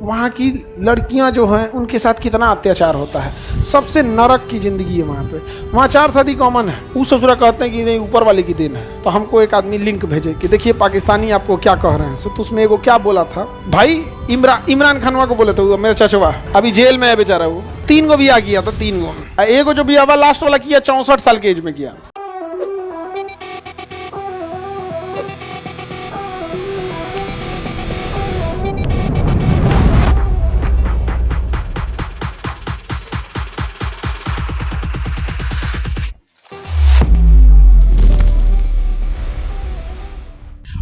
वहाँ की लड़कियाँ जो हैं उनके साथ कितना अत्याचार होता है, सबसे नरक की ज़िंदगी है वहाँ पे। वहाँ 4 शादी कॉमन है। उस ससुरा कहते हैं कि नहीं ऊपर वाले की देन है। तो हमको एक आदमी लिंक भेजे कि देखिए पाकिस्तानी आपको क्या कह रहे हैं। तो उसमें एगो क्या बोला था भाई, इमरान खानवा को बोले थे मेरे चचवा, अभी जेल में है बेचारा। वो 3 गो बियाह किया था, 3 गो। एगो जो बियाह लास्ट वाला किया 64 साल के एज में किया।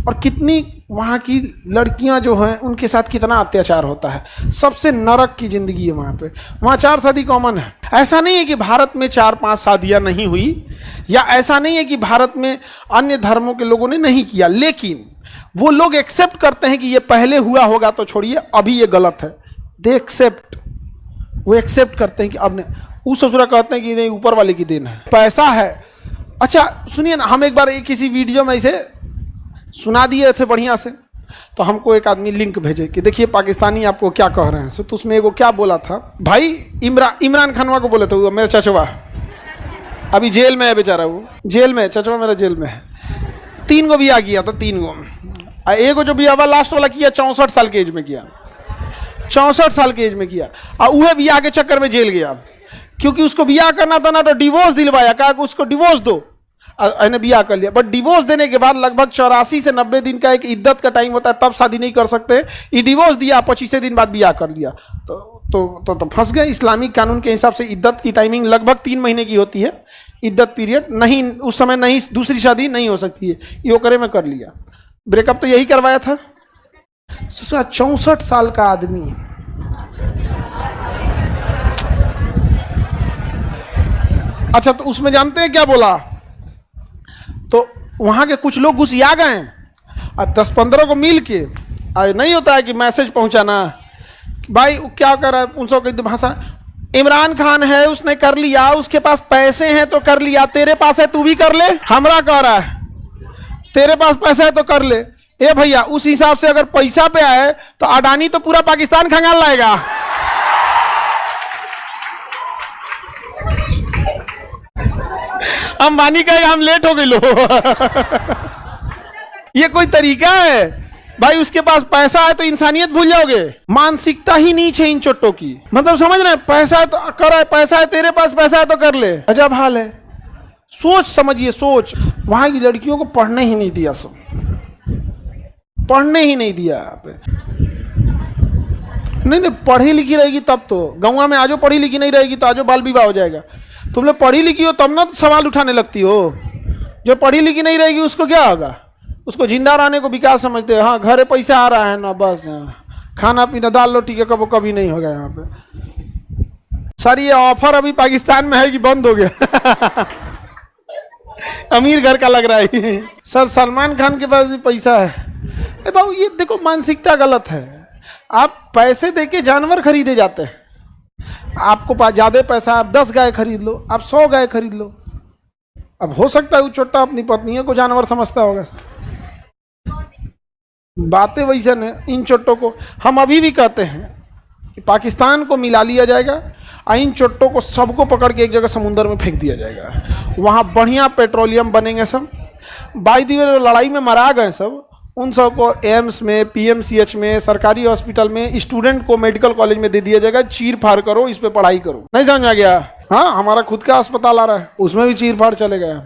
और कितनी वहाँ की लड़कियाँ जो हैं उनके साथ कितना अत्याचार होता है, सबसे नरक की ज़िंदगी है वहाँ पे। वहाँ 4 शादी कॉमन है। ऐसा नहीं है कि भारत में 4-5 शादियाँ नहीं हुई, या ऐसा नहीं है कि भारत में अन्य धर्मों के लोगों ने नहीं किया, लेकिन वो लोग एक्सेप्ट करते हैं कि ये पहले हुआ होगा तो छोड़िए, अभी ये गलत है। दे एक्सेप्ट, वो एक्सेप्ट करते हैं कि अब उस ससुरा कहते हैं कि नहीं ऊपर वाले की देन है, पैसा है। अच्छा सुनिए ना, हम एक बार किसी वीडियो में इसे सुना दिए थे बढ़िया से, तो हमको एक आदमी लिंक भेजे कि देखिए पाकिस्तानी आपको क्या कह रहे हैं। तो उसमें एगो क्या बोला था भाई, इमरान खानवा को बोले थे मेरे चचवा, अभी जेल में है बेचारा। वो जेल में, चचवा मेरा जेल में है। 3 गो बियाह किया था, 3 गो। एगो जो बियाह लास्ट वाला किया 64 साल के एज में किया, 64 साल के एज में किया। और वह बियाह के चक्कर में जेल गया, क्योंकि उसको बियाह करना था ना, तो डिवोर्स दिलवाया, कहा कि उसको डिवोर्स दो। मैंने बियाह कर लिया, बट डिवोर्स देने के बाद लगभग 84 से 90 दिन का एक इद्दत का टाइम होता है, तब शादी नहीं कर सकते। ये डिवोर्स दिया, 25 दिन बाद बियाह कर लिया, तो फंस गए। इस्लामिक कानून के हिसाब से इद्दत की टाइमिंग लगभग 3 महीने की होती है, इद्दत पीरियड। नहीं उस समय नहीं, दूसरी शादी नहीं हो सकती है। ये करे में कर लिया, ब्रेकअप तो यही करवाया था। 64 साल का आदमी, अच्छा तो उसमें जानते हैं क्या बोला, तो वहाँ के कुछ लोग घुसिया गए और 10-15 को मिल के, नहीं होता है कि मैसेज पहुँचाना कि भाई क्या कर रहा है, उन सब की भाषा, इमरान खान है उसने कर लिया, उसके पास पैसे हैं तो कर लिया, तेरे पास है तू भी कर ले। हमरा कह रहा है तेरे पास पैसा है तो कर ले। ए भैया, उस हिसाब से अगर पैसा पे आए तो अडानी तो पूरा पाकिस्तान खंगाल लाएगा। अंबानी कहेगा हम लेट हो गए लो। ये कोई तरीका है भाई? उसके पास पैसा है तो इंसानियत भूल जाओगे? मानसिकता ही नीच है इन चोटों की। मतलब समझ रहे हैं, पैसा है तो कर, है पैसा है, तेरे पास पैसा है तो कर ले। अजब हाल है। सोच समझिए, सोच। वहां की लड़कियों को पढ़ने ही नहीं दिया, सब पढ़ने ही नहीं दिया यहाँ पे। नहीं पढ़ी लिखी रहेगी तब तो। गाँव में आजो पढ़ी लिखी नहीं रहेगी तो आजो बाल विवाह हो जाएगा। तुम लोग पढ़ी लिखी हो तब ना तो सवाल उठाने लगती हो। जो पढ़ी लिखी नहीं रहेगी उसको क्या होगा? उसको जिंदा रहने को विकास समझते हैं। हाँ, घरे पैसा आ रहा है ना, बस खाना पीना दाल रोटी के कभी नहीं होगा यहाँ पे। सर ये ऑफर अभी पाकिस्तान में है कि बंद हो गया? अमीर घर का लग रहा है। सर सलमान खान के पास भी पैसा है। बाबू ये देखो, मानसिकता गलत है। आप पैसे देके जानवर खरीदे जाते हैं। आपको पास ज्यादा पैसा, आप 10 गाय खरीद लो, आप 100 गाय खरीद लो। अब हो सकता है वो छोटा अपनी पत्नियों को जानवर समझता होगा। बातें वैसे न, इन चोटों को हम अभी भी कहते हैं कि पाकिस्तान को मिला लिया जाएगा और इन चोटों को सबको पकड़ के एक जगह समुद्र में फेंक दिया जाएगा। वहाँ बढ़िया पेट्रोलियम बनेंगे सब। बाई दी वे लड़ाई में मरा गए सब, उन सबको एम्स में, पीएमसीएच में, सरकारी हॉस्पिटल में, स्टूडेंट को मेडिकल कॉलेज में दे दिया जाएगा। चीर फाड़ करो, इस पे पढ़ाई करो। नहीं समझ आ गया? हाँ, हमारा खुद का अस्पताल आ रहा है, उसमें भी चीर फाड़ चले गए।